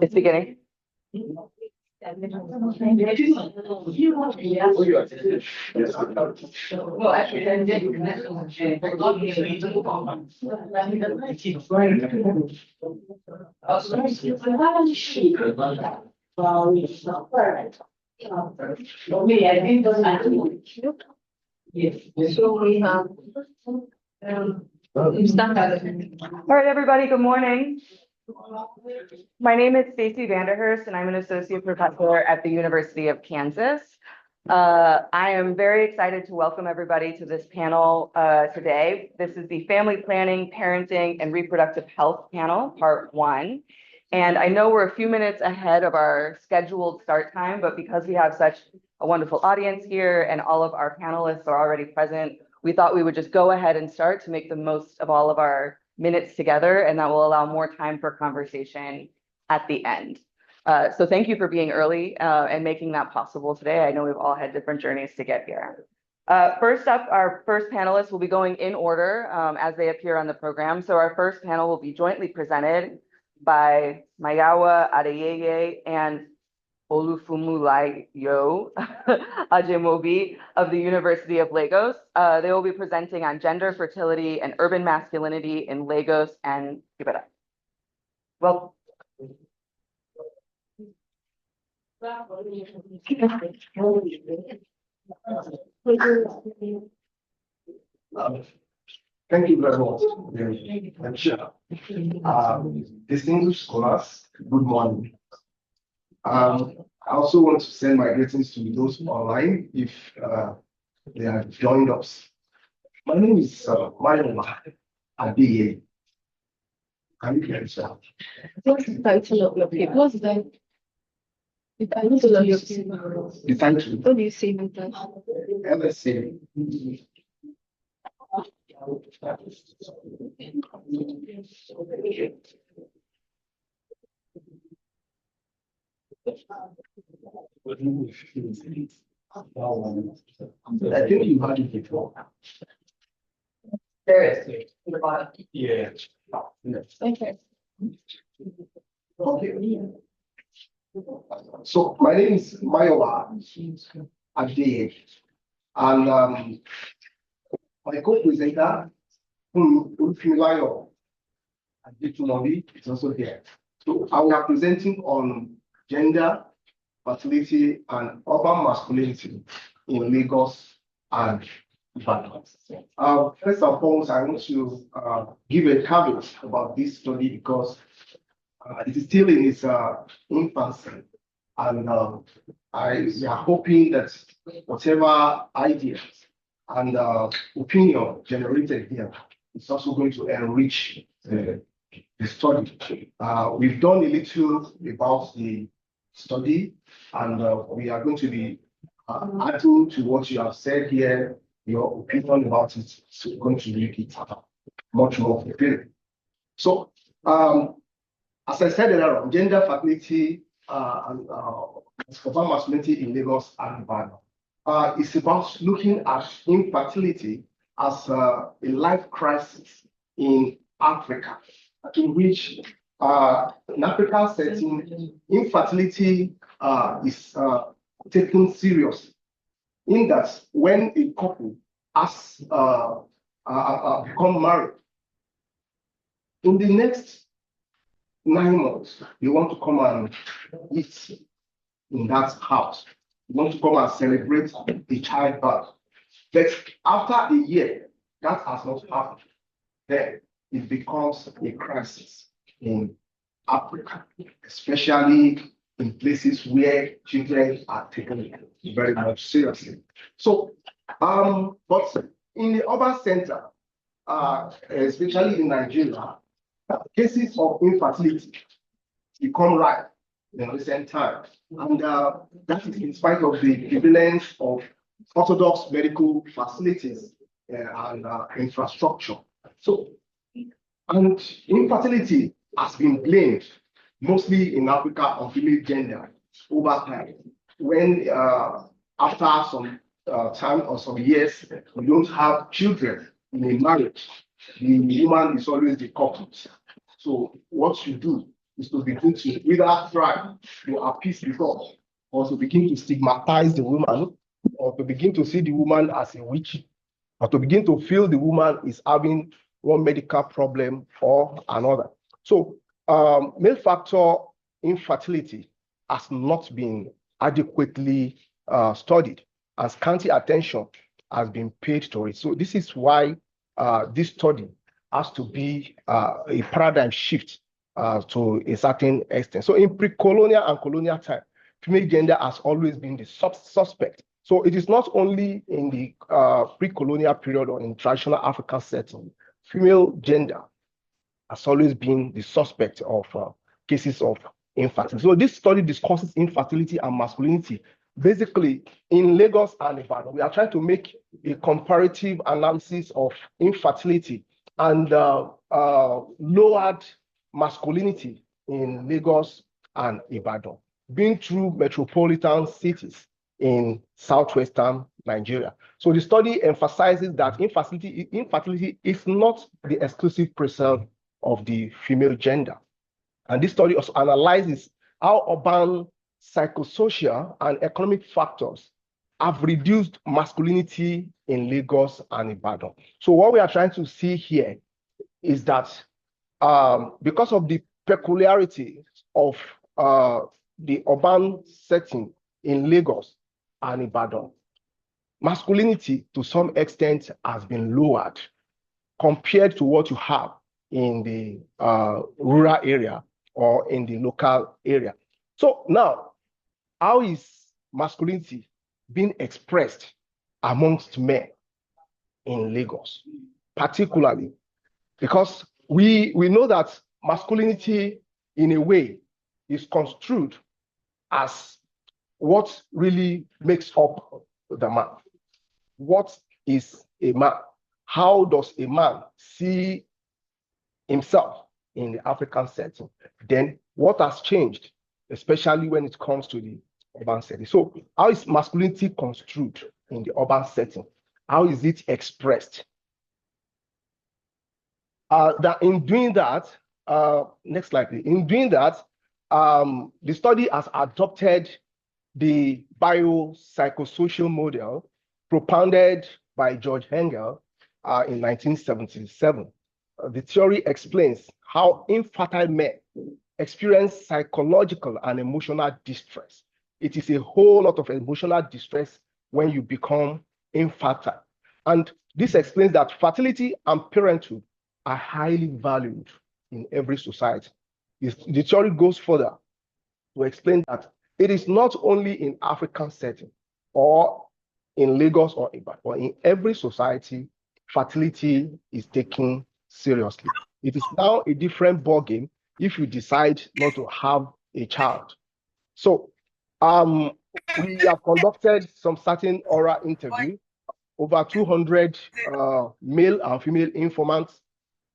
It's beginning. All right, everybody, good morning. My name is Stacey Vanderhurst, and I'm an associate professor at the University of Kansas. I am very excited to welcome everybody to this panel today. This is the Family Planning, Parenting, and Reproductive Health panel, part 1. And I know we're a few minutes ahead of our scheduled start time, but because we have such a wonderful audience here and all of our panelists are already present, we thought we would just go ahead and start to make the most of all of our minutes together, and that will allow more time for conversation at the end. So thank you for being early and making that possible today. I know we've all had different journeys to get here. First up, our first panelists will be going in order as they appear on the program. So our first panel will be jointly presented by Mayawa Adeyeye and Olufumulayo Ajemobi of the University of Lagos. They will be presenting on gender, fertility, and urban masculinity in Lagos and Ibadan. Well, thank you very much. Distinguished scholars, good morning. I also want to send my greetings to those online if they have joined us. My name is Mayowa Adeyeye. Can you hear me, sir? what's the title of your paper? What's the title of your paper? The title? What do you say with that? MSc. I think you had it before. There is in the bottom. Yeah. Okay. Okay. So my name is Mayowa Adeyeye, and my co-presenter, Olufumulayo Ajemobi, is also here. So I will be presenting on gender, fertility, and urban masculinity in Lagos and Ibadan. First and foremost, I want to give a caveat about this study because it is still in its infancy, and we are hoping that whatever ideas and opinion generated here is also going to enrich the study. We've done a little about the study, and we are going to be adding to what you have said here. Your opinion about it is going to make it much more fulfilling. So, as I said earlier, gender, fertility, and urban masculinity in Lagos and Ibadan. It's about looking at infertility as a life crisis in Africa, in which in African setting, infertility is taken seriously. In that, when a couple has become married, in the next 9 months, you want to come and eat in that house. You want to come and celebrate the childbirth. But after a year, that has not happened. Then it becomes a crisis in Africa, especially in places where children are taken very much seriously. So, but in the urban center, especially in Nigeria, cases of infertility become rife in recent times, and that is in spite of the prevalence of orthodox medical facilities and infrastructure. So, and infertility has been blamed mostly in Africa on female gender over time. When after some time or some years, we don't have children, in a marriage, the woman is always the culprit. So what you do is to begin to either try to appease the God, or to begin to stigmatize the woman, or to begin to see the woman as a witch, or to begin to feel the woman is having one medical problem or another. So male factor infertility has not been adequately studied, and scanty attention has been paid to it. So this is why this study has to be a paradigm shift to a certain extent. So in pre-colonial and colonial time, female gender has always been the suspect. So it is not only in the pre-colonial period or in traditional African setting, female gender has always been the suspect of cases of infertility. So this study discusses infertility and masculinity. Basically, in Lagos and Ibadan, we are trying to make a comparative analysis of infertility and lowered masculinity in Lagos and Ibadan, being through metropolitan cities in southwestern Nigeria. So the study emphasizes that infertility is not the exclusive preserve of the female gender. And this study also analyzes how urban, psychosocial, and economic factors have reduced masculinity in Lagos and Ibadan. So what we are trying to see here is that because of the peculiarity of the urban setting in Lagos and Ibadan, masculinity to some extent has been lowered compared to what you have in the rural area or in the local area. So now, how is masculinity being expressed amongst men in Lagos, particularly? Because we know that masculinity, in a way, is construed as what really makes up the man. What is a man? How does a man see himself in the African setting? Then what has changed, especially when it comes to the urban setting? So how is masculinity construed in the urban setting? How is it expressed? That in doing that, next slide, please. In doing that, the study has adopted the biopsychosocial model propounded by George Engel in 1977. The theory explains how infertile men experience psychological and emotional distress. It is a whole lot of emotional distress when you become infertile. And this explains that fertility and parenthood are highly valued in every society. The theory goes further to explain that it is not only in African setting or in Lagos or Ibadan, but in every society, fertility is taken seriously. It is now a different ballgame if you decide not to have a child. So we have conducted some certain oral interview, over 200 male and female informants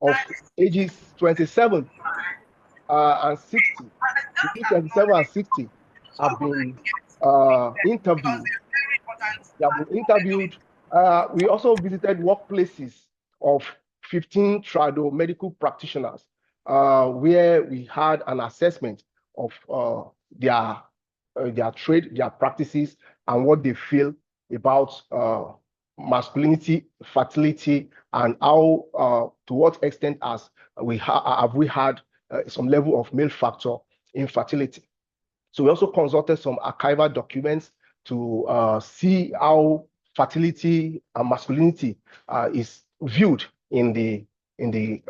of ages 27 and 60. Between 27 and 60 have been interviewed. They have been interviewed. We also visited workplaces of 15 trado medical practitioners where we had an assessment of their trade, their practices, and what they feel about masculinity, fertility, and how, to what extent have we had some level of male factor infertility. So we also consulted some archival documents to see how fertility and masculinity is viewed in the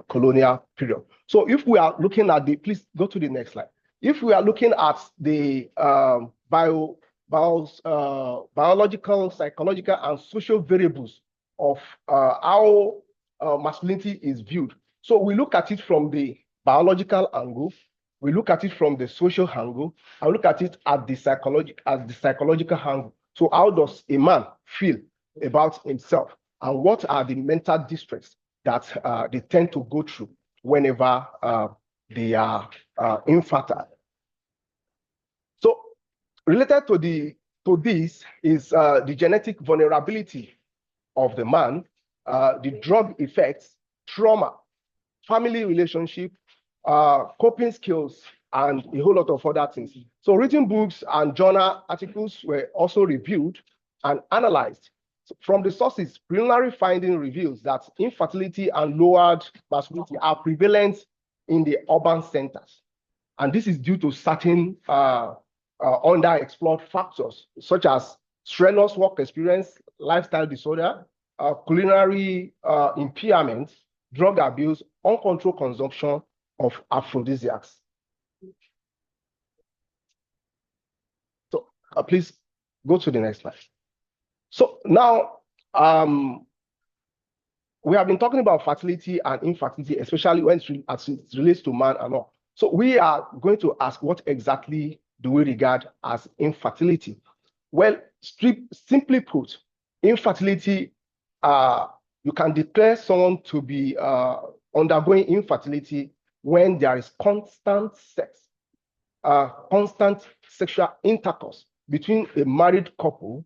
colonial period. So if we are looking at please go to the next slide. If we are looking at the biological, psychological, and social variables of how masculinity is viewed. So we look at it from the biological angle, we look at it from the social angle, and look at it at the psychological angle. So how does a man feel about himself, and what are the mental distress that they tend to go through whenever they are infertile? So related to this is the genetic vulnerability of the man the drug effects, trauma, family relationship, coping skills, and a whole lot of other things. So written books and journal articles were also reviewed and analyzed. So from the sources, preliminary finding reveals that infertility and lowered masculinity are prevalent in the urban centers. And this is due to certain underexplored factors, such as strenuous work experience, lifestyle disorder, culinary impairment, drug abuse, uncontrolled consumption of aphrodisiacs. So please go to the next slide. So now we have been talking about fertility and infertility, especially when it relates to man and all. So we are going to ask, what exactly do we regard as infertility? Well, simply put, infertility, you can declare someone to be undergoing infertility when there is constant sex, constant sexual intercourse between a married couple,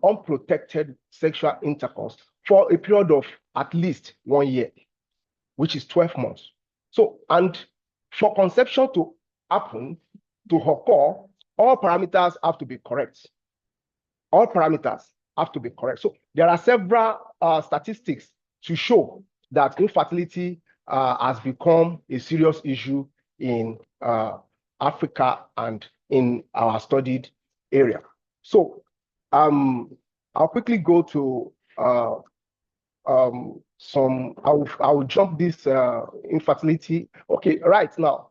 unprotected sexual intercourse for a period of at least 1 year, which is 12 months. So, and for conception to happen, to occur, all parameters have to be correct. All parameters have to be correct. So there are several statistics to show that infertility has become a serious issue in Africa and in our studied area. So I'll quickly go to I'll jump this infertility. Okay, right now,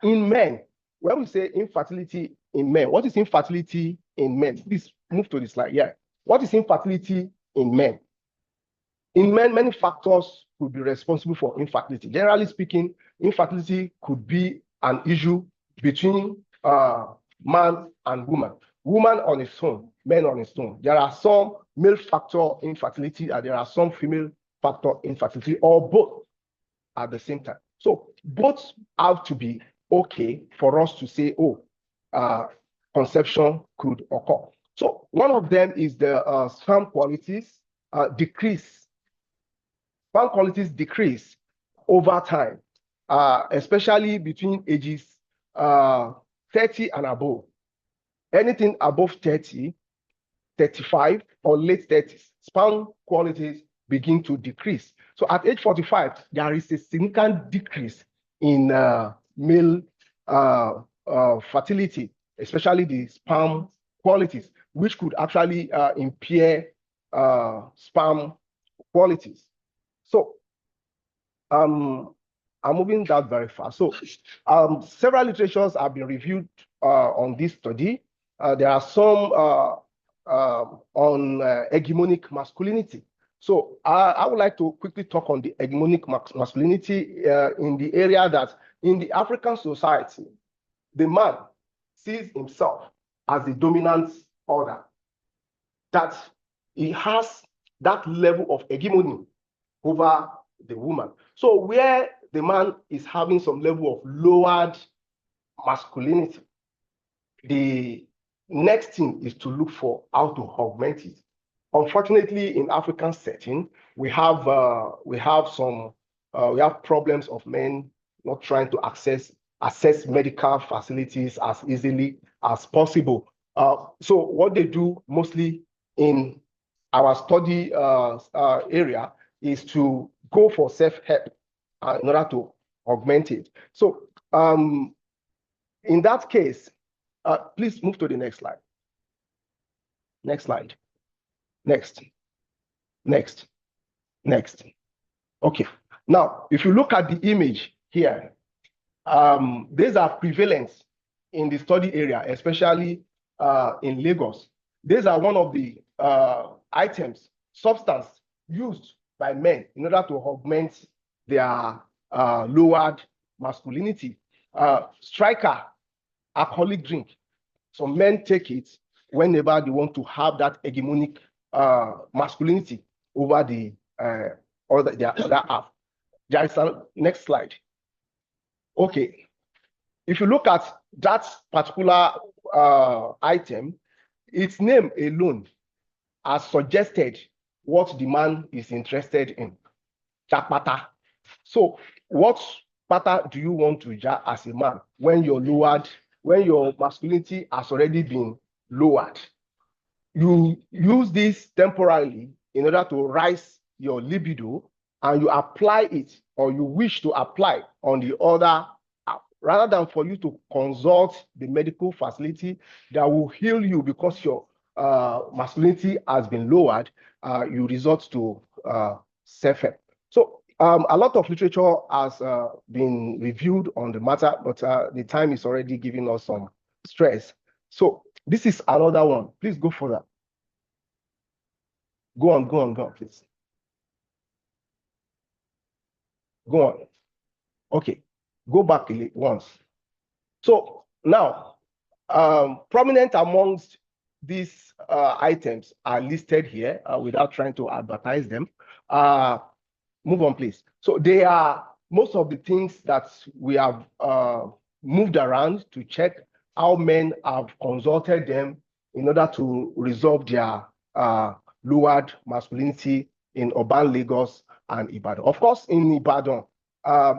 in men, when we say infertility in men, what is infertility in men? Please move to the slide. Yeah. What is infertility in men? In men, many factors could be responsible for infertility. Generally speaking, infertility could be an issue between man and woman. Woman on its own, men on its own. There are some male factor infertility and there are some female factor infertility, or both at the same time. So both have to be okay for us to say, oh, conception could occur. So one of them is the sperm qualities decrease. Sperm qualities decrease over time, especially between ages 30 and above. Anything above 30, 35, or late 30s, sperm qualities begin to decrease. So at age 45, there is a significant decrease in male fertility, especially the sperm qualities, which could actually impair sperm qualities. So I'm moving that very fast. So several literatures have been reviewed on this study. There are some on hegemonic masculinity. So I would like to quickly talk on the hegemonic masculinity in the area that in the African society, the man sees himself as the dominant order, that he has that level of hegemony over the woman. So where the man is having some level of lowered masculinity, the next thing is to look for how to augment it. Unfortunately, in African setting, we have problems of men not trying to access medical facilities as easily as possible. So what they do mostly in our study area is to go for self-help in order to augment it. So in that case, please move to the next slide. Next slide. Next. Next. Next. Okay. Now, if you look at the image here, these are prevalent in the study area, especially in Lagos. These are one of the items, substance used by men in order to augment their lowered masculinity. Striker, alcoholic drink. Some men take it whenever they want to have that hegemonic masculinity over their other half. There is a next slide. Okay, if you look at that particular item, its name alone has suggested what the man is interested in. Chapata. So what pata do you want to ja as a man when you're lowered, when your masculinity has already been lowered? You use this temporarily in order to rise your libido, and you apply it, or you wish to apply on the other, rather than for you to consult the medical facility that will heal you because your masculinity has been lowered, you resort to self-help. So a lot of literature has been reviewed on the matter, but the time is already giving us some stress. So this is another one. Please go further. Go on, please. Go on. Okay, go back once. So now, prominent amongst these items are listed here without trying to advertise them. Move on, please. So they are most of the things that we have moved around to check how men have consulted them in order to resolve their lowered masculinity in urban Lagos and Ibadan. Of course, in Ibadan,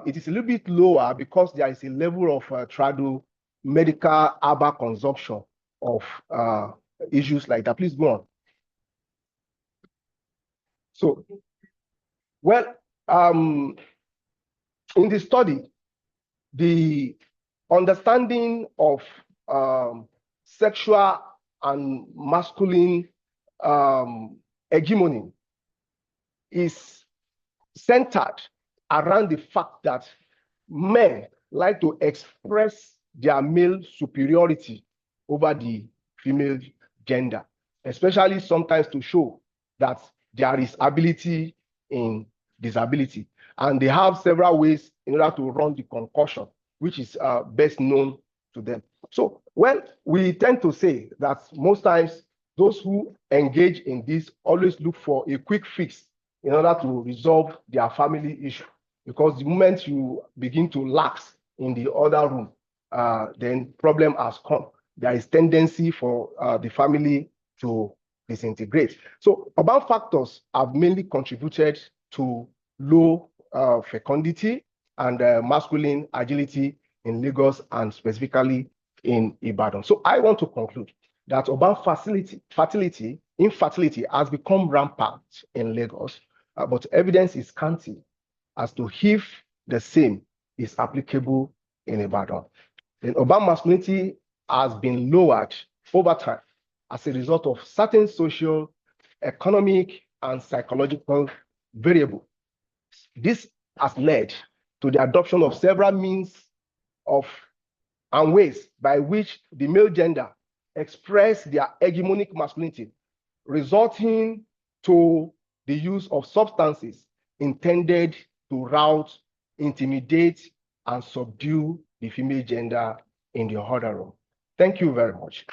it is a little bit lower because there is a level of trado medical herbal consumption of issues like that. Please go on. So, well, in the study, the understanding of sexual and masculine hegemony is centered around the fact that men like to express their male superiority over the female gender, especially sometimes to show that there is ability in disability. And they have several ways in order to run the concussion, which is best known to them. So, well, we tend to say that most times those who engage in this always look for a quick fix in order to resolve their family issue. Because the moment you begin to lax in the other room, then problem has come. There is tendency for the family to disintegrate. So urban factors have mainly contributed to low fecundity and masculine agility in Lagos and specifically in Ibadan. So I want to conclude that urban infertility has become rampant in Lagos, but evidence is scanty as to if the same is applicable in Ibadan. Then urban masculinity has been lowered over time as a result of certain social, economic, and psychological variables. This has led to the adoption of several means of and ways by which the male gender express their hegemonic masculinity, resulting to the use of substances intended to rout, intimidate, and subdue the female gender in the other room. Thank you very much.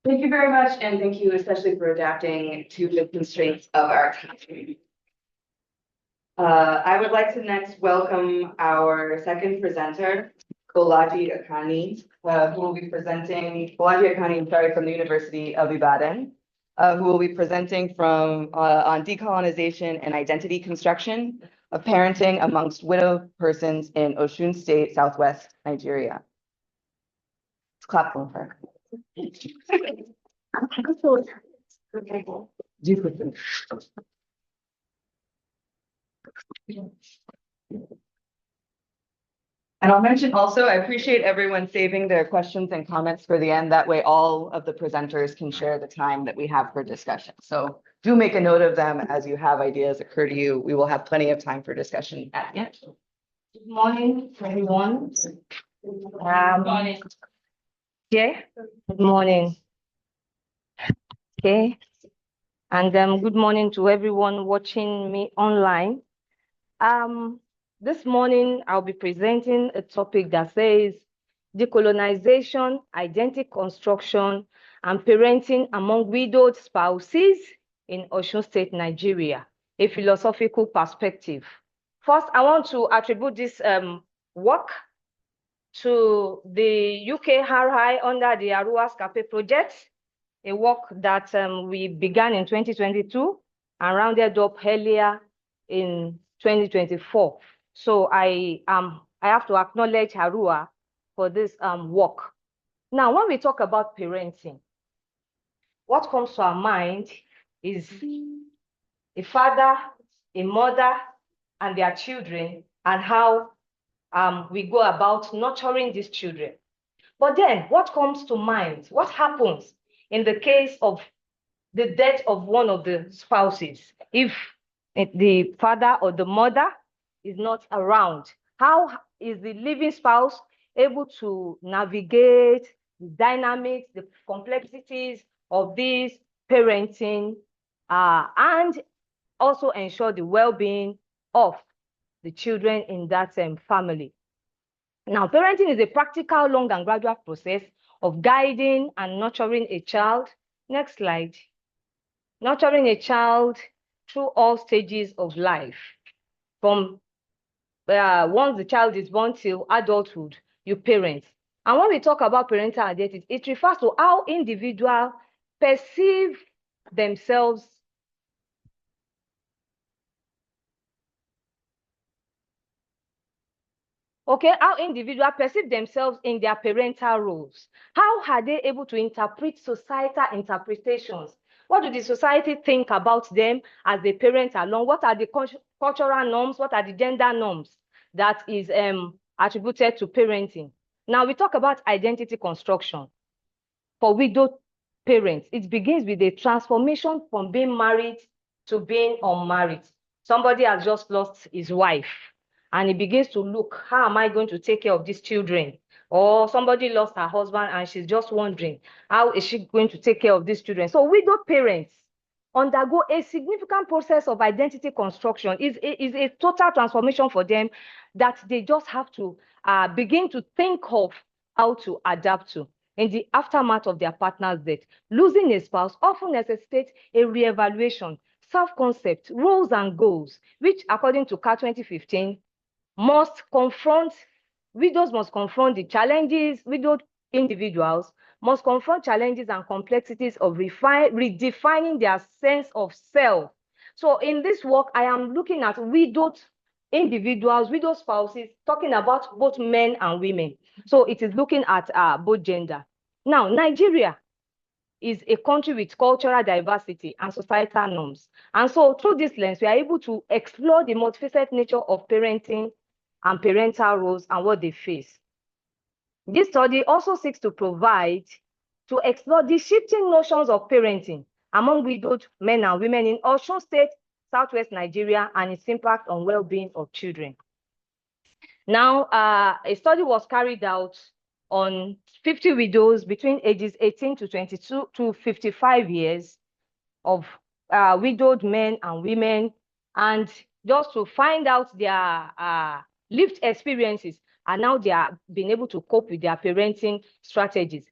Thank you very much, and thank you especially for adapting to the constraints of our time. I would like to next welcome our second presenter, Bolaji Akani, who will be presenting, Bolaji Akani, from the University of Ibadan, who will be presenting from on decolonization and identity construction of parenting amongst widowed persons in Osun State, Southwest Nigeria. Let's clap for her. And I'll mention also, I appreciate everyone saving their questions and comments for the end. That way all of the presenters can share the time that we have for discussion. So do make a note of them as you have ideas occur to you. We will have plenty of time for discussion at the end. Good morning, everyone. Yeah, good morning. Okay, and good morning to everyone watching me online. This morning I'll be presenting a topic that says decolonization, identity construction, and parenting among widowed spouses in Osun State, Nigeria, a philosophical perspective. First, I want to attribute this work to the UK under the Arua Scape project, a work that we began in 2022 and rounded up earlier in 2024. So I have to acknowledge Arua for this work. Now, when we talk about parenting, what comes to our mind is a father, a mother, and their children, and how we go about nurturing these children. But then what comes to mind? What happens in the case of the death of one of the spouses? If the father or the mother is not around, how is the living spouse able to navigate the dynamics, the complexities of this parenting, and also ensure the well-being of the children in that family? Now, parenting is a practical, long and gradual process of guiding and nurturing a child. Next slide. Nurturing a child through all stages of life. From once the child is born till adulthood, you parent. And when we talk about parental identity, it refers to how individuals perceive themselves how individuals perceive themselves in their parental roles. How are they able to interpret societal interpretations? What do the society think about them as they parent along? What are the cultural norms? What are the gender norms that is attributed to parenting? Now we talk about identity construction. For widowed parents, it begins with a transformation from being married to being unmarried. Somebody has just lost his wife, and he begins to look, how am I going to take care of these children? Or somebody lost her husband and she's just wondering, how is she going to take care of these children? So widowed parents undergo a significant process of identity construction. Is a total transformation for them that they just have to begin to think of how to adapt to. In the aftermath of their partner's death, losing a spouse often necessitates a reevaluation, self-concept, roles and goals, which according to CAR 2015, widows must confront the challenges, widowed individuals must confront challenges and complexities of redefining their sense of self. So in this work, I am looking at widowed individuals, widowed spouses, talking about both men and women. So it is looking at both gender. Now, Nigeria is a country with cultural diversity and societal norms. And so through this lens, we are able to explore the multifaceted nature of parenting and parental roles and what they face. This study also seeks to explore the shifting notions of parenting among widowed men and women in Osun State, Southwest Nigeria, and its impact on well-being of children. Now, a study was carried out on 50 widows between ages 18 to 22 to 55 years of widowed men and women, and just to find out their lived experiences, and now they are being able to cope with their parenting strategies.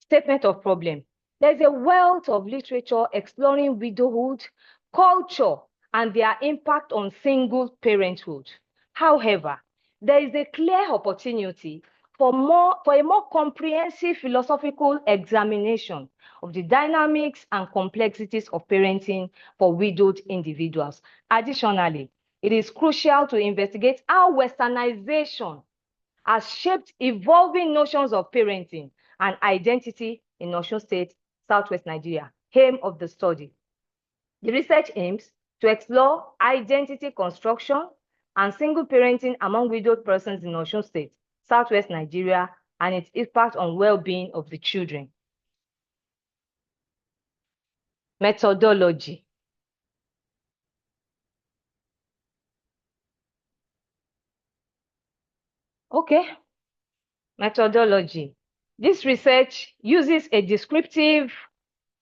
Statement of problem. There's a wealth of literature exploring widowhood, culture, and their impact on single parenthood. However, there is a clear opportunity for a more comprehensive philosophical examination of the dynamics and complexities of parenting for widowed individuals. Additionally, it is crucial to investigate how Westernization has shaped evolving notions of parenting and identity in Osun State, Southwest Nigeria. Aim of the study. The research aims to explore identity construction and single parenting among widowed persons in Osun State, Southwest Nigeria, and its impact on well-being of the children. Methodology. Okay, methodology. This research uses a descriptive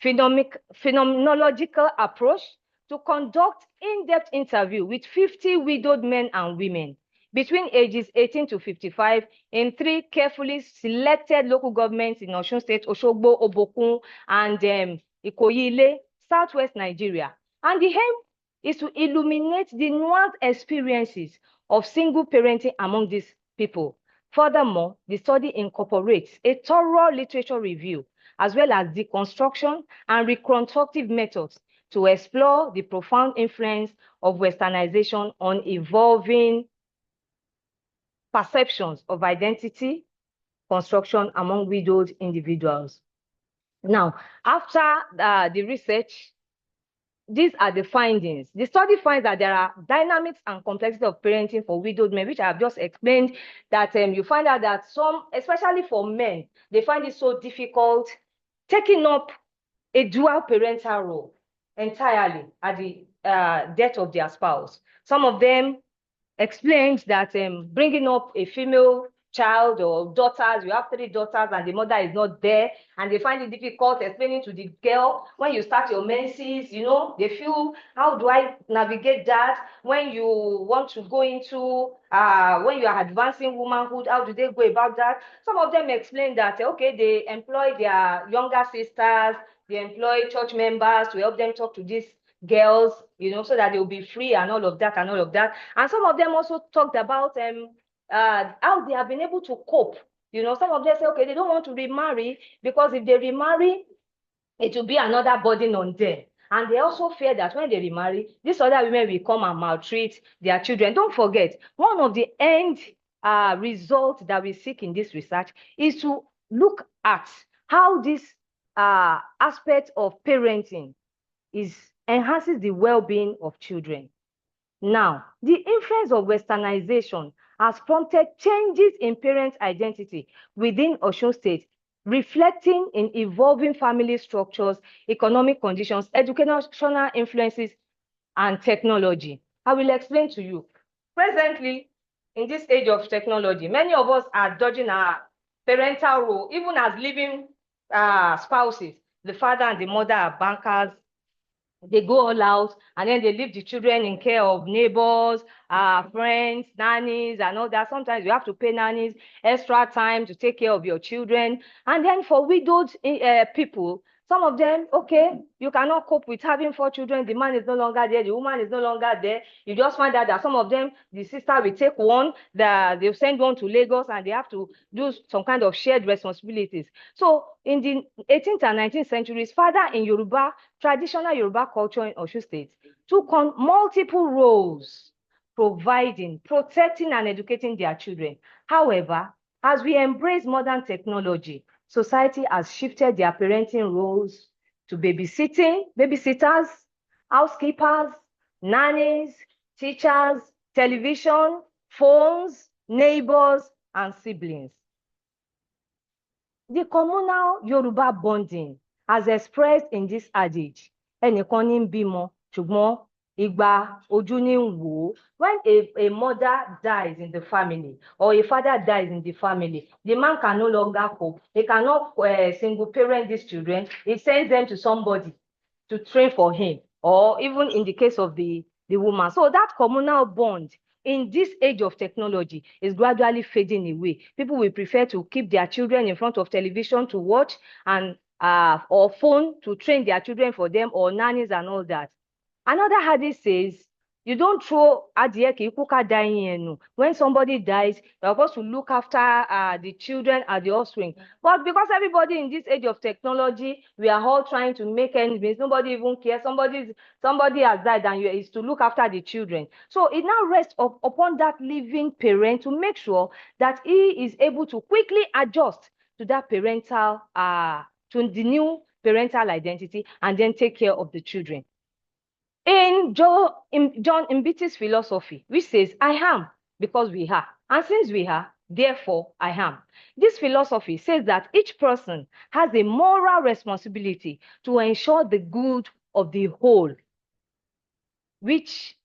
phenomenological approach to conduct in-depth interview with 50 widowed men and women between ages 18 to 55 in 3 carefully selected local governments in Osun State, Osogbo, Obokun, and Ikoyi-Ile, Southwest Nigeria. And the aim is to illuminate the nuanced experiences of single parenting among these people. Furthermore, the study incorporates a thorough literature review, as well as deconstruction and reconstructive methods to explore the profound influence of Westernization on evolving perceptions of identity construction among widowed individuals. Now, after the research, these are the findings. The study finds that there are dynamics and complexity of parenting for widowed men, which I have just explained, that you find out that some, especially for men, they find it so difficult taking up a dual parental role entirely at the death of their spouse. Some of them explained that bringing up a female child or daughters, you have 3 daughters and the mother is not there, and they find it difficult explaining to the girl when you start your menses, you know, they feel, how do I navigate that? When you want to go into, when you are advancing womanhood, how do they go about that? Some of them explain that, okay, they employ their younger sisters, they employ church members to help them talk to these girls, you know, so that they'll be free and all of that and all of that. And some of them also talked about how they have been able to cope. You know, some of them say, okay, they don't want to remarry because if they remarry, it will be another burden on them. And they also fear that when they remarry, these other women will come and maltreat their children. Don't forget, one of the end results that we seek in this research is to look at how this aspect of parenting enhances the well-being of children. Now, the influence of Westernization has prompted changes in parent identity within Osun State, reflecting in evolving family structures, economic conditions, educational influences, and technology. I will explain to you. Presently, in this age of technology, many of us are dodging our parental role, even as living spouses. The father and the mother are bankers. They go all out, and then they leave the children in care of neighbors, friends, nannies, and all that. Sometimes you have to pay nannies extra time to take care of your children. And then for widowed people, some of them, okay, you cannot cope with having 4 children. The man is no longer there. The woman is no longer there. You just find out that some of them, the sister will take one, they'll send one to Lagos, and they have to do some kind of shared responsibilities. So in the 18th and 19th centuries, father in Yoruba, traditional Yoruba culture in Osun State, took on multiple roles, providing, protecting, and educating their children. However, as we embrace modern technology, society has shifted their parenting roles to babysitters, housekeepers, nannies, teachers, television, phones, neighbors, and siblings. The communal Yoruba bonding, as expressed in this adage, ẹnìkan ní ń bímọ, ṣùgbọ́n igba ojú ní ń wò ó. When a mother dies in the family or a father dies in the family, the man can no longer cope. He cannot single parent these children. He sends them to somebody to train for him, or even in the case of the woman. So that communal bond in this age of technology is gradually fading away. People will prefer to keep their children in front of television to watch, and or phone to train their children for them, or nannies and all that. Another hadith says, you don't throw adìẹ kì í kú ká da ẹyin ẹ̀ nù. When somebody dies, you're supposed to look after the children and the offspring. But because everybody in this age of technology, we are all trying to make ends meet. Nobody even cares. Somebody has died, and is to look after the children. So it now rests upon that living parent to make sure that he is able to quickly adjust to that parental, to the new parental identity, and then take care of the children. In John Mbiti's philosophy, which says, I am because we are, and since we are, therefore I am. This philosophy says that each person has a moral responsibility to ensure the good of the whole, which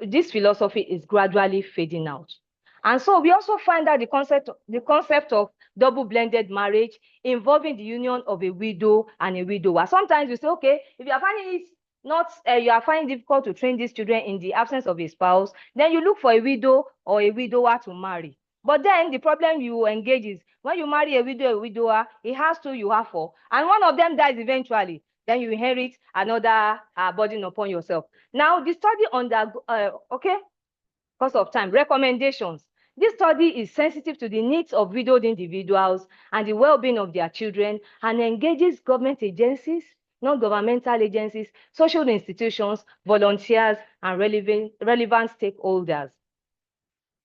this philosophy is gradually fading out. And so we also find that the concept of double blended marriage involving the union of a widow and a widower. Sometimes you say, okay, if you are finding it you are finding it difficult to train these children in the absence of a spouse, then you look for a widow or a widower to marry. But then the problem you engage is when you marry a widow or a widower, it has 2, you have 4, and one of them dies eventually. Then you inherit another burden upon yourself. Now, the study on that, okay, because of time, recommendations. This study is sensitive to the needs of widowed individuals and the well-being of their children and engages government agencies, non-governmental agencies, social institutions, volunteers, and relevant stakeholders.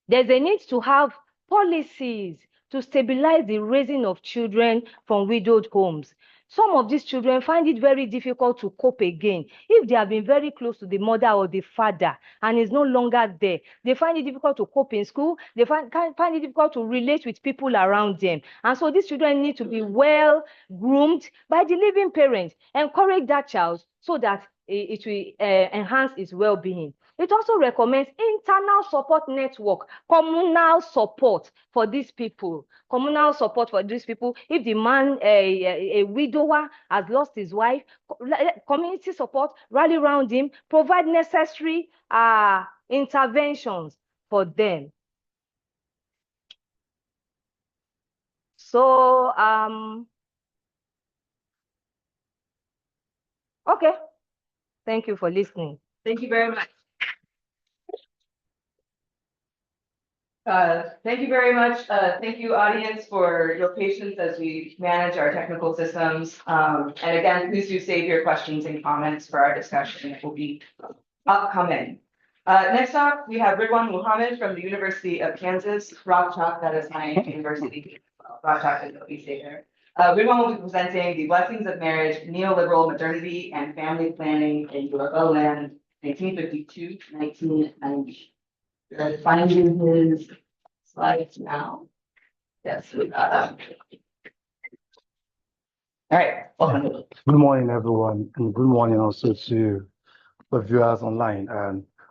There's a need to have policies to stabilize the raising of children from widowed homes. Some of these children find it very difficult to cope again. If they have been very close to the mother or the father and is no longer there, they find it difficult to cope in school. They find it difficult to relate with people around them. And so these children need to be well groomed by the living parent. Encourage that child so that it will enhance its well-being. It also recommends internal support network, communal support for these people. Communal support for these people. If the man, a widower, has lost his wife, community support, rally around him, provide necessary interventions for them. So, okay. Thank you for listening. Thank you very much. Thank you very much. Thank you, audience, for your patience as we manage our technical systems. And again, please do save your questions and comments for our discussion. It will be upcoming. Next up, we have Ridwan Muhammad from the University of Kansas. Rockchalk, that is my university. Rockchalk is what we say there. Ridwan will be presenting The Blessings of Marriage, Neoliberal Modernity and Family Planning in Yoruba Land, 1952-1990. Finding his slides now. Yes, we got them. All right, welcome. Good morning, everyone, and good morning also to the viewers online.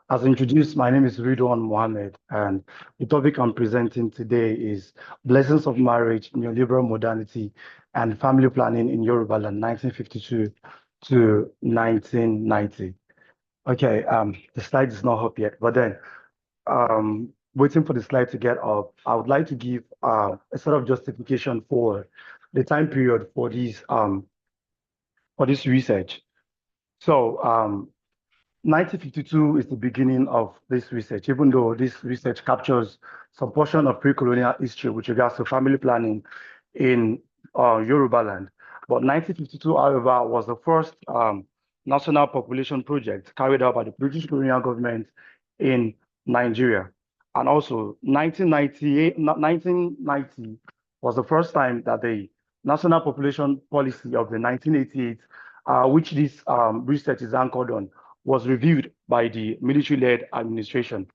As introduced, my name is Ridwan Mohammed, and the topic I'm presenting today is Blessings of Marriage, Neoliberal Modernity, and Family Planning in Yoruba Land, 1952 to 1990. Okay, the slide is not up yet, but then waiting for the slide to get up, I would like to give a sort of justification for the time period for this research. So 1952 is the beginning of this research, even though this research captures some portion of pre-colonial history with regards to family planning in Yoruba land. But 1952, however, was the first national population project carried out by the British colonial government in Nigeria. And also 1990 was the first time that the National Population Policy of the 1988, which this research is anchored on, was reviewed by the military-led administration.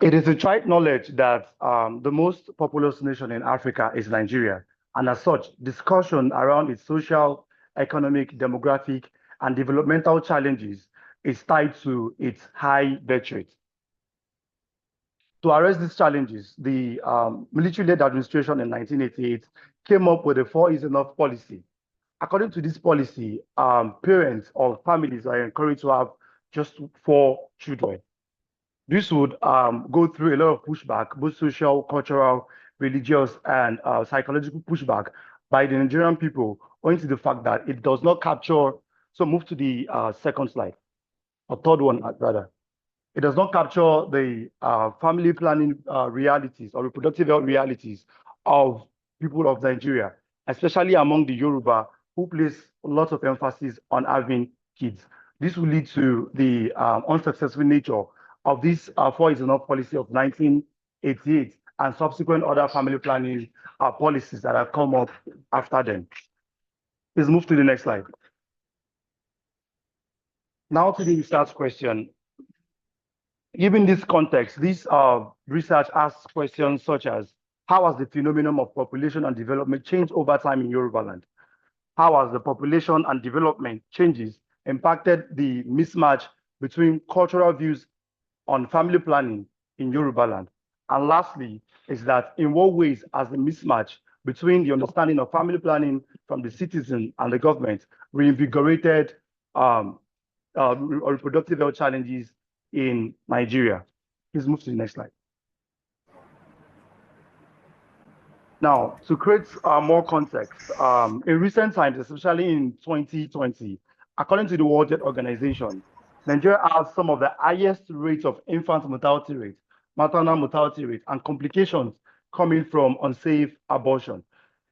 It is a trite knowledge that the most populous nation in Africa is Nigeria. And as such, discussion around its social, economic, demographic, and developmental challenges is tied to its high birth rate. To address these challenges, the military-led administration in 1988 came up with a 4 is enough policy. According to this policy, parents or families are encouraged to have just 4 children. This would go through a lot of pushback, both social, cultural, religious, and psychological pushback by the Nigerian people, owing to the fact that it does not capture. So move to the second slide, or third one rather. It does not capture the family planning realities or reproductive health realities of people of Nigeria, especially among the Yoruba, who place lots of emphasis on having kids. This will lead to the unsuccessful nature of this 4 is enough policy of 1988 and subsequent other family planning policies that have come up after them. Please move to the next slide. Now to the research question. Given this context, this research asks questions such as, how has the phenomenon of population and development changed over time in Yoruba land? How has the population and development changes impacted the mismatch between cultural views on family planning in Yoruba land? And lastly, is that in what ways has the mismatch between the understanding of family planning from the citizen and the government reinvigorated reproductive health challenges in Nigeria? Please move to the next slide. Now, to create more context, in recent times, especially in 2020, according to the World Health Organization, Nigeria has some of the highest rates of infant mortality rate, maternal mortality rate, and complications coming from unsafe abortion.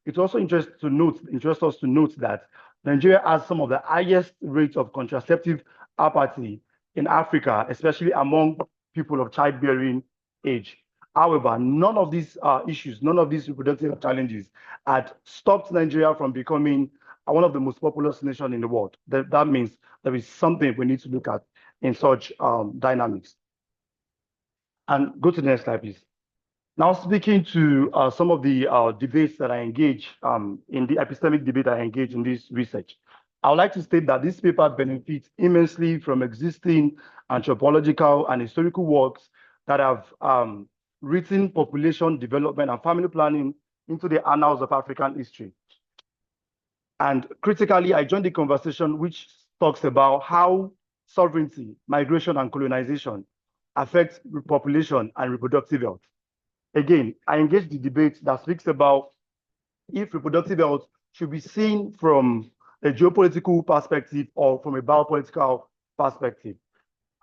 It's also interests us to note that Nigeria has some of the highest rates of contraceptive apathy in Africa, especially among people of childbearing age. However, none of these issues, none of these reproductive challenges had stopped Nigeria from becoming one of the most populous nations in the world. That means there is something we need to look at in such dynamics. And go to the next slide, please. Now, speaking to some of the debates that I engage in the epistemic debate I engage in this research, I would like to state that this paper benefits immensely from existing anthropological and historical works that have written population development and family planning into the annals of African history. And critically, I joined the conversation which talks about how sovereignty, migration, and colonization affect population and reproductive health. Again, I engaged the debate that speaks about if reproductive health should be seen from a geopolitical perspective or from a biopolitical perspective.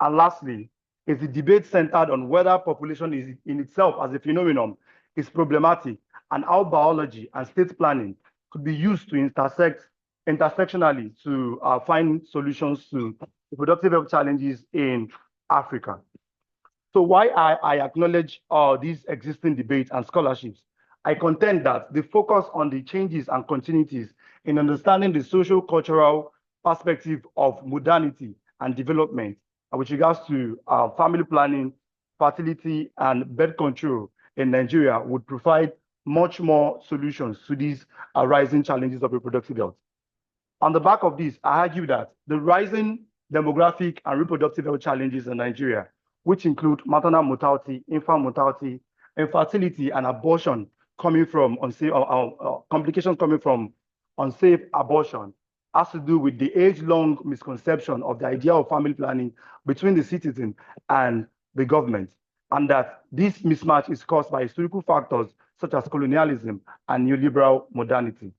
And lastly, is the debate centered on whether population is in itself as a phenomenon is problematic and how biology and state planning could be used to intersectionally to find solutions to reproductive health challenges in Africa. So why I acknowledge these existing debates and scholarships, I contend that the focus on the changes and continuities in understanding the social-cultural perspective of modernity and development with regards to family planning, fertility, and birth control in Nigeria would provide much more solutions to these rising challenges of reproductive health. On the back of this, I argue that the rising demographic and reproductive health challenges in Nigeria, which include maternal mortality, infant mortality, infertility, and abortion coming from unsafe, complications coming from unsafe abortion, has to do with the age-long misconception of the idea of family planning between the citizen and the government, and that this mismatch is caused by historical factors such as colonialism and neoliberal modernity.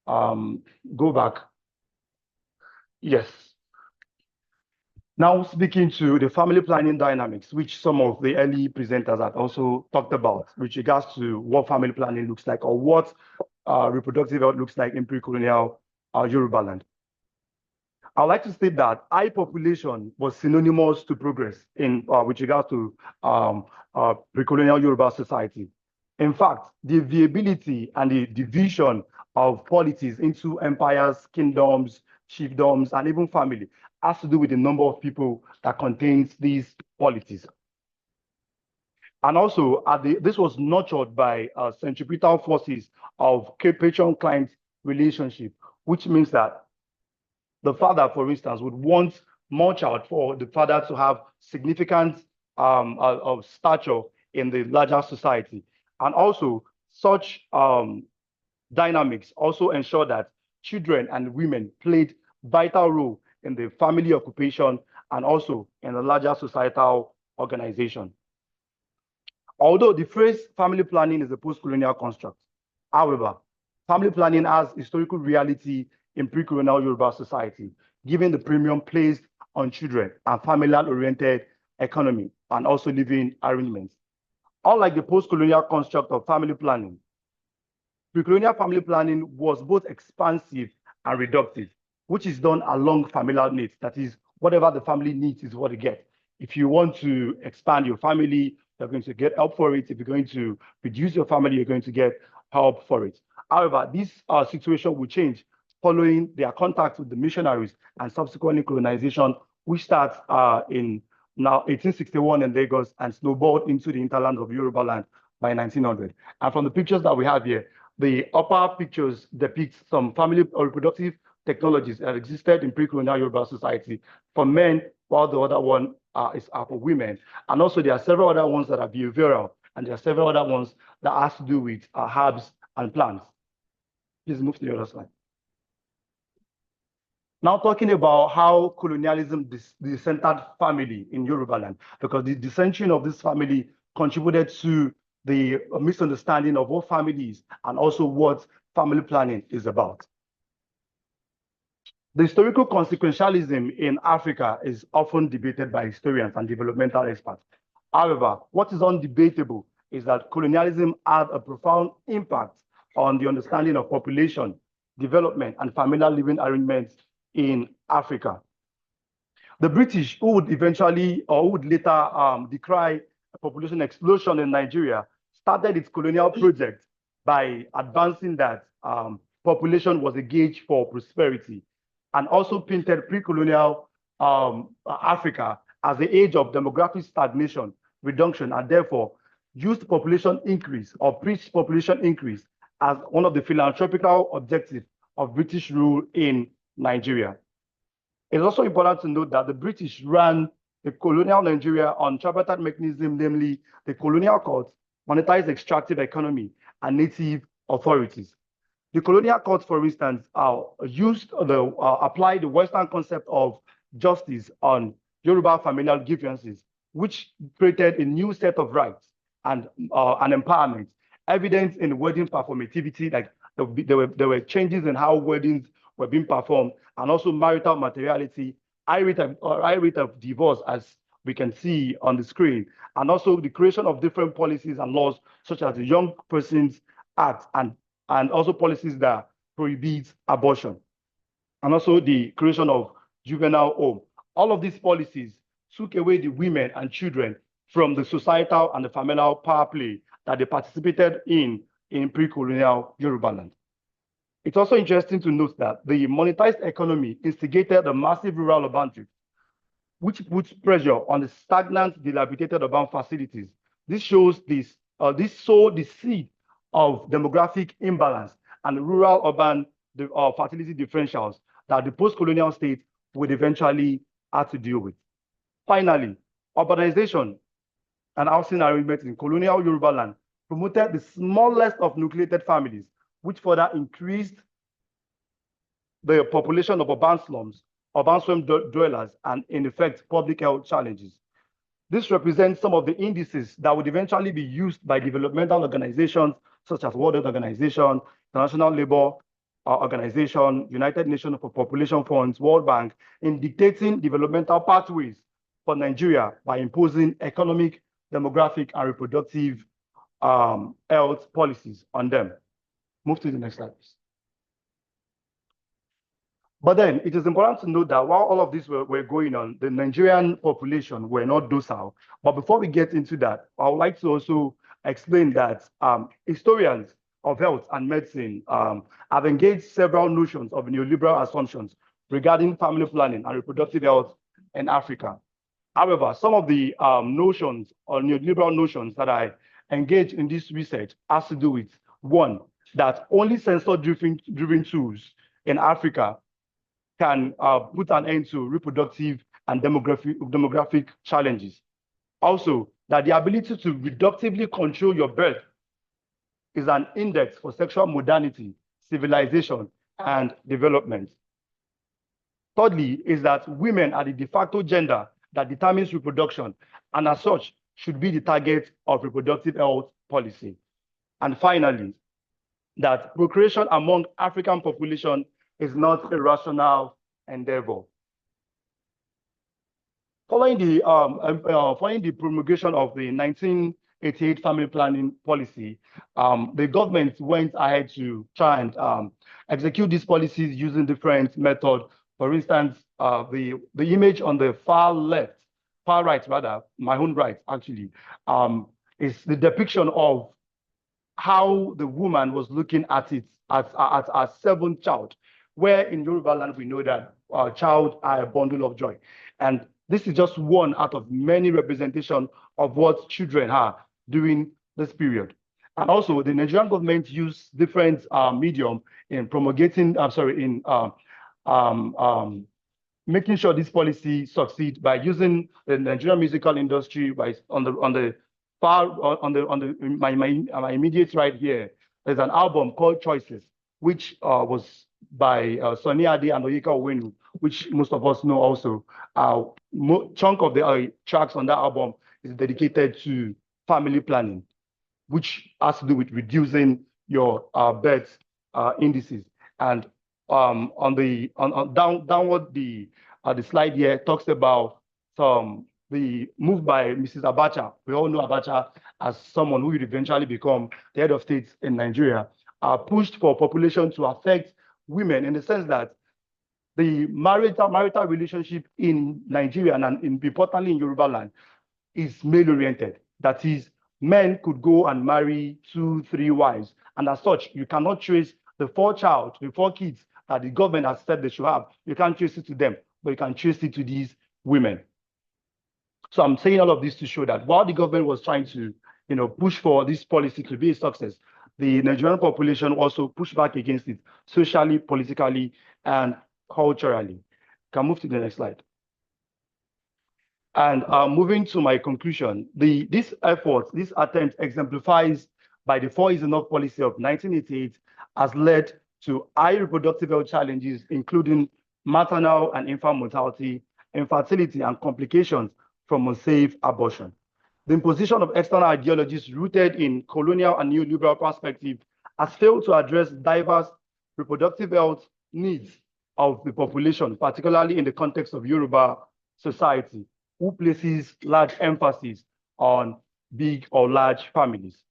Go back. Yes. Now speaking to the family planning dynamics, which some of the early presenters had also talked about with regards to what family planning looks like or what reproductive health looks like in pre-colonial Yoruba land. I'd like to state that high population was synonymous to progress in with regard to pre-colonial Yoruba society. In fact, the viability and the division of polities into empires, kingdoms, chiefdoms, and even family has to do with the number of people that contains these polities. And also, this was nurtured by centripetal forces of patron-client relationship, which means that the father, for instance, would want more child for the father to have significant of stature in the larger society. And also, such dynamics also ensure that children and women played vital role in the family occupation and also in the larger societal organization. Although the phrase family planning is a post-colonial construct, however, family planning has historical reality in pre-colonial Yoruba society, given the premium placed on children and family-oriented economy and also living arrangements. Unlike the post-colonial construct of family planning, pre-colonial family planning was both expansive and reductive, which is done along familial needs. That is, whatever the family needs is what they get. If you want to expand your family, you're going to get help for it. If you're going to reduce your family, you're going to get help for it. However, this situation will change following their contact with the missionaries and subsequently colonization, which starts in now 1861 in Lagos and snowballed into the hinterland of Yoruba land by 1900. And from the pictures that we have here, the upper pictures depict some family or reproductive technologies that existed in pre-colonial Yoruba society for men, while the other one is for women. And also there are several other ones that are behavioral, and there are several other ones that has to do with herbs and plants. Please move to the other slide. Now talking about how colonialism decentered family in Yoruba land, because the dissension of this family contributed to the misunderstanding of what family is and also what family planning is about. The historical consequentialism in Africa is often debated by historians and developmental experts. However, what is undebatable is that colonialism had a profound impact on the understanding of population, development, and familial living arrangements in Africa. The British, who would eventually, or who would later decry a population explosion in Nigeria, started its colonial project by advancing that population was a gauge for prosperity, and also painted pre-colonial Africa as the age of demographic stagnation, reduction, and therefore used population increase or preached population increase as one of the philanthropical objectives of British rule in Nigeria. It's also important to note that the British ran the colonial Nigeria on tripartite mechanism, namely the colonial courts, monetized extractive economy, and native authorities. The colonial courts, for instance, applied the Western concept of justice on Yoruba familial grievances, which created a new set of rights and empowerment, evident in wedding performativity, like there were changes in how weddings were being performed, and also marital materiality, high rate of divorce, as we can see on the screen, and also the creation of different policies and laws, such as the Young Persons Act, and also policies that prohibit abortion, and also the creation of juvenile home. All of these policies took away the women and children from the societal and the familial power play that they participated in pre-colonial Yoruba land. It's also interesting to note that the monetized economy instigated a massive rural urban drift, which puts pressure on the stagnant, dilapidated urban facilities. This sowed the seed of demographic imbalance and rural-urban fertility differentials that the post-colonial state would eventually have to deal with. Finally, urbanization and housing arrangements in colonial Yoruba land promoted the smallest of nucleated families, which further increased the population of urban slums, urban swim dwellers, and in effect, public health challenges. This represents some of the indices that would eventually be used by developmental organizations such as World Health Organization, International Labour Organization, United Nations for Population Funds, World Bank, in dictating developmental pathways for Nigeria by imposing economic, demographic, and reproductive health policies on them. Move to the next slide, please. But then it is important to note that while all of this were going on, the Nigerian population were not docile. But before we get into that, I would like to also explain that historians of health and medicine have engaged several notions of neoliberal assumptions regarding family planning and reproductive health in Africa. However, some of the notions or neoliberal notions that I engage in this research has to do with, one, that only sensor-driven tools in Africa can put an end to reproductive and demographic challenges. Also, that the ability to reductively control your birth is an index for sexual modernity, civilization, and development. Thirdly, is that women are the de facto gender that determines reproduction, and as such, should be the target of reproductive health policy. And finally, that procreation among African population is not a rational endeavor. Following the promulgation of the 1988 family planning policy, the government went ahead to try and execute these policies using different methods. For instance, the image on the far right rather, my own right actually, is the depiction of how the woman was looking at it as a seventh child, where in Yoruba land we know that child are a bundle of joy. And this is just one out of many representations of what children are during this period. And also the Nigerian government used different medium in promulgating, making sure this policy succeeds by using the Nigerian musical industry my immediate right here. There's an album called Choices, which was by Sonny Ade and Oyeka Owenu, which most of us know also. Chunk of the tracks on that album is dedicated to family planning, which has to do with reducing your birth indices. And downward the slide here talks about the move by Mrs. Abacha. We all know Abacha as someone who will eventually become the head of state in Nigeria, pushed for population to affect women in the sense that the marital relationship in Nigeria and importantly in Yoruba land is male-oriented. That is, men could go and marry 2, 3 wives, and as such, you cannot trace the 4 kids that the government has said they should have. You can't trace it to them, but you can trace it to these women. So I'm saying all of this to show that while the government was trying to, push for this policy to be a success, the Nigerian population also pushed back against it socially, politically, and culturally. Can move to the next slide. And moving to my conclusion, this attempt exemplifies by the 4 is enough policy of 1988 has led to high reproductive health challenges, including maternal and infant mortality, infertility, and complications from unsafe abortion. The imposition of external ideologies rooted in colonial and neoliberal perspective has failed to address diverse reproductive health needs of the population, particularly in the context of Yoruba society, who places large emphasis on big or large families.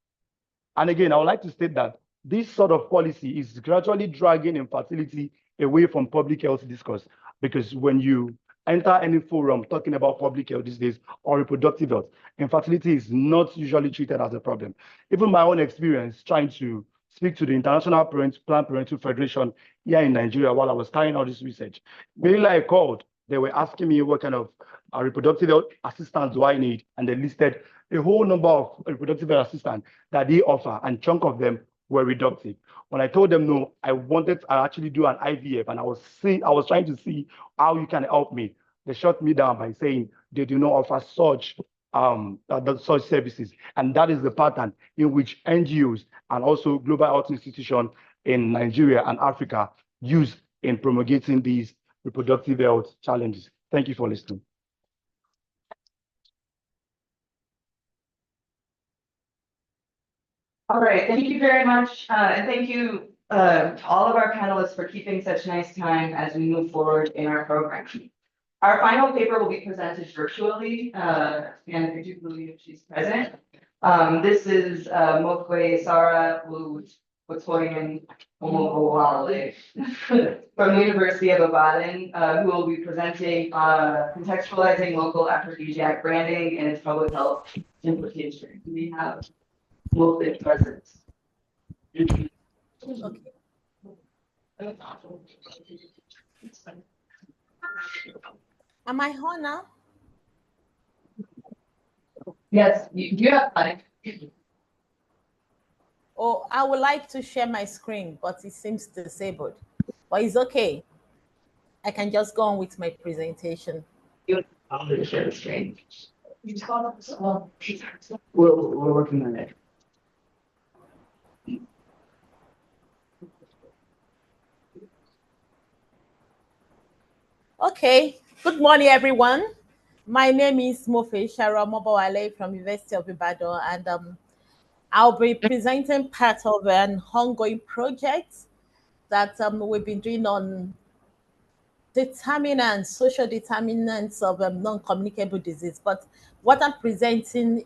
And again, I would like to state that this sort of policy is gradually dragging infertility away from public health discourse, because when you enter any forum talking about public health these days or reproductive health, infertility is not usually treated as a problem. Even my own experience trying to speak to the International Planned Parenthood Federation here in Nigeria while I was carrying out this research, mainly I called, they were asking me what kind of reproductive health assistance do I need, and they listed a whole number of reproductive health assistance that they offer, and chunk of them were reductive. When I told them no, I wanted to actually do an IVF, and I was trying to see how you can help me. They shut me down by saying they do not offer such services, and that is the pattern in which NGOs and also global health institutions in Nigeria and Africa use in promulgating these reproductive health challenges. Thank you for listening. All right, thank you very much. And thank you all of our panelists for keeping such nice time as we move forward in our program. Our final paper will be presented virtually, and I do believe she's present. This is Mokwe Sara Wutoyan Omowale from the University of Ibadan, who will be presenting contextualizing local aphrodisiac branding and its public health implications. We have Mokwe present. Okay. Am I on now? Yes, you have time. Oh, I would like to share my screen, but it seems disabled. But it's okay. I can just go on with my presentation. I'll share the screen. We're working on it. Okay, good morning, everyone. My name is Mofe Shara Mobawale from University of Ibadan, and I'll be presenting part of an ongoing project that we've been doing on social determinants of non-communicable disease. But what I'm presenting,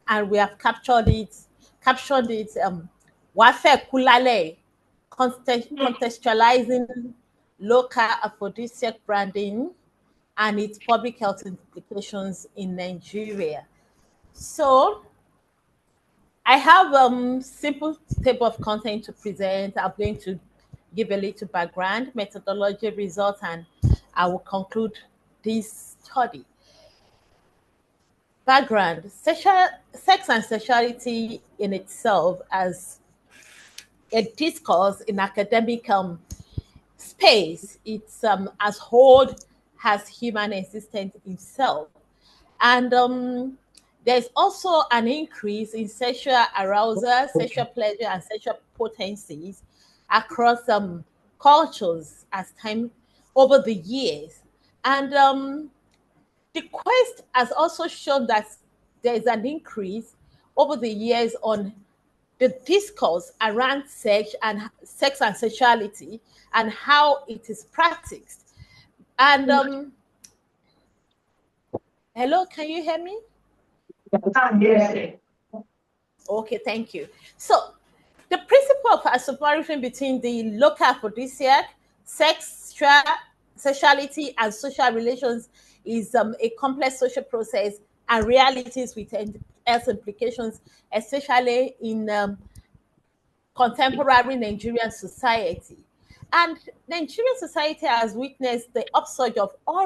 and we have captured it, Wafe Kulale, contextualizing local aphrodisiac branding and its public health implications in Nigeria. So I have a simple table of content to present. I'm going to give a little background, methodology, results, and I will conclude this study. Background: sex and sexuality in itself as a discourse in academic space, it's as old as human existence itself. And there's also an increase in sexual arousal, sexual pleasure, and sexual potencies across cultures as time over the years. And the quest has also shown that there is an increase over the years on the discourse around sex and sexuality and how it is practiced. And hello, can you hear me? Yes. Okay, thank you. So the principle of isomerism between the local aphrodisiac, sexuality, and social relations is a complex social process and realities with health implications, especially in contemporary Nigerian society. And Nigerian society has witnessed the upsurge of all